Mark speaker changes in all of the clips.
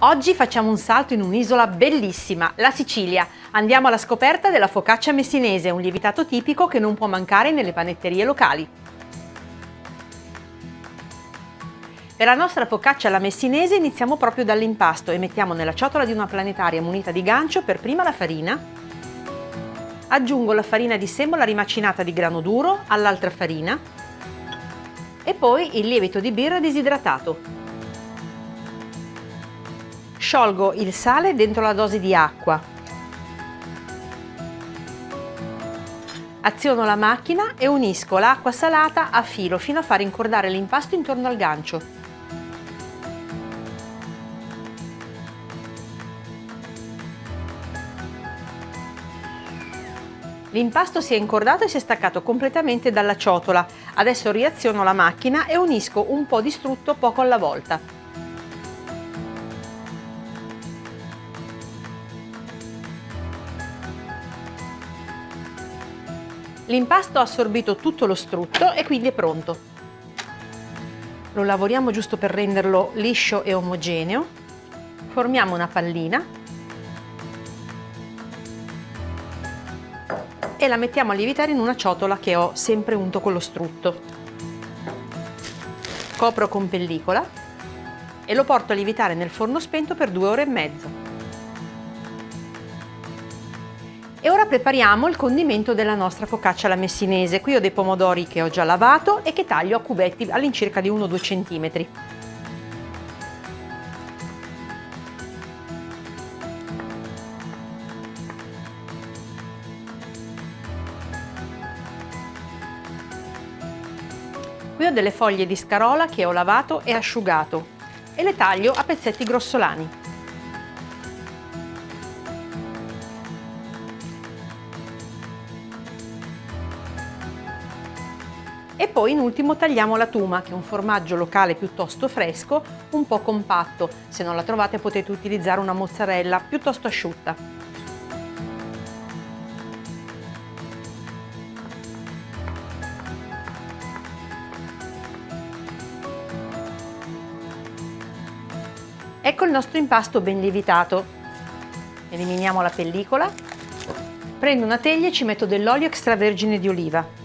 Speaker 1: Oggi facciamo un salto in un'isola bellissima, la Sicilia. Andiamo alla scoperta della focaccia messinese, un lievitato tipico che non può mancare nelle panetterie locali. Per la nostra focaccia alla messinese iniziamo proprio dall'impasto e mettiamo nella ciotola di una planetaria munita di gancio per prima la farina. Aggiungo la farina di semola rimacinata di grano duro all'altra farina e poi il lievito di birra disidratato. Sciolgo il sale dentro la dose di acqua. Aziono la macchina e unisco l'acqua salata a filo fino a far incordare l'impasto intorno al gancio. L'impasto si è incordato e si è staccato completamente dalla ciotola. Adesso riaziono la macchina e unisco un po' di strutto poco alla volta. L'impasto ha assorbito tutto lo strutto e quindi è pronto. Lo lavoriamo giusto per renderlo liscio e omogeneo. Formiamo una pallina e la mettiamo a lievitare in una ciotola che ho sempre unto con lo strutto. Copro con pellicola e lo porto a lievitare nel forno spento per 2 ore e mezzo. E ora prepariamo il condimento della nostra focaccia alla messinese. Qui ho dei pomodori che ho già lavato e che taglio a cubetti all'incirca di 1-2 cm. Qui ho delle foglie di scarola che ho lavato e asciugato e le taglio a pezzetti grossolani. E poi in ultimo tagliamo la tuma, che è un formaggio locale piuttosto fresco, un po' compatto. Se non la trovate potete utilizzare una mozzarella piuttosto asciutta. Ecco il nostro impasto ben lievitato. Eliminiamo la pellicola. Prendo una teglia e ci metto dell'olio extravergine di oliva.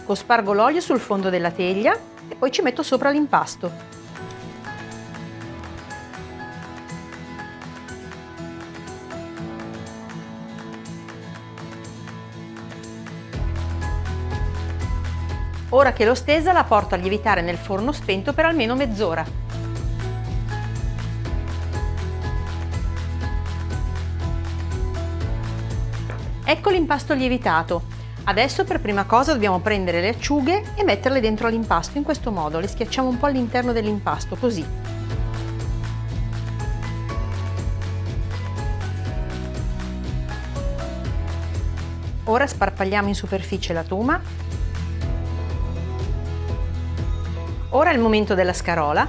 Speaker 1: Cospargo l'olio sul fondo della teglia e poi ci metto sopra l'impasto. Ora che l'ho stesa la porto a lievitare nel forno spento per almeno mezz'ora. Ecco l'impasto lievitato. Adesso per prima cosa dobbiamo prendere le acciughe e metterle dentro all'impasto in questo modo, le schiacciamo un po' all'interno dell'impasto, così. Ora sparpagliamo in superficie la tuma. Ora è il momento della scarola.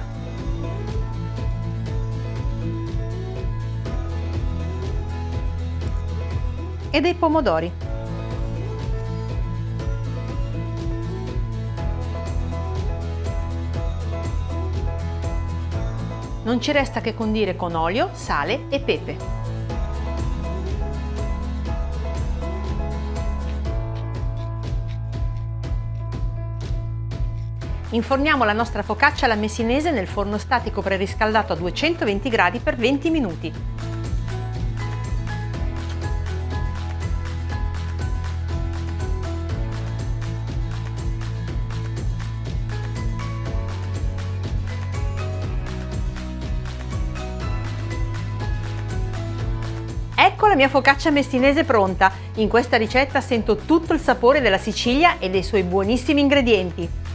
Speaker 1: E dei pomodori. Non ci resta che condire con olio, sale e pepe. Inforniamo la nostra focaccia alla messinese nel forno statico preriscaldato a 220 gradi per 20 minuti. Ecco la mia focaccia messinese pronta. In questa ricetta sento tutto il sapore della Sicilia e dei suoi buonissimi ingredienti.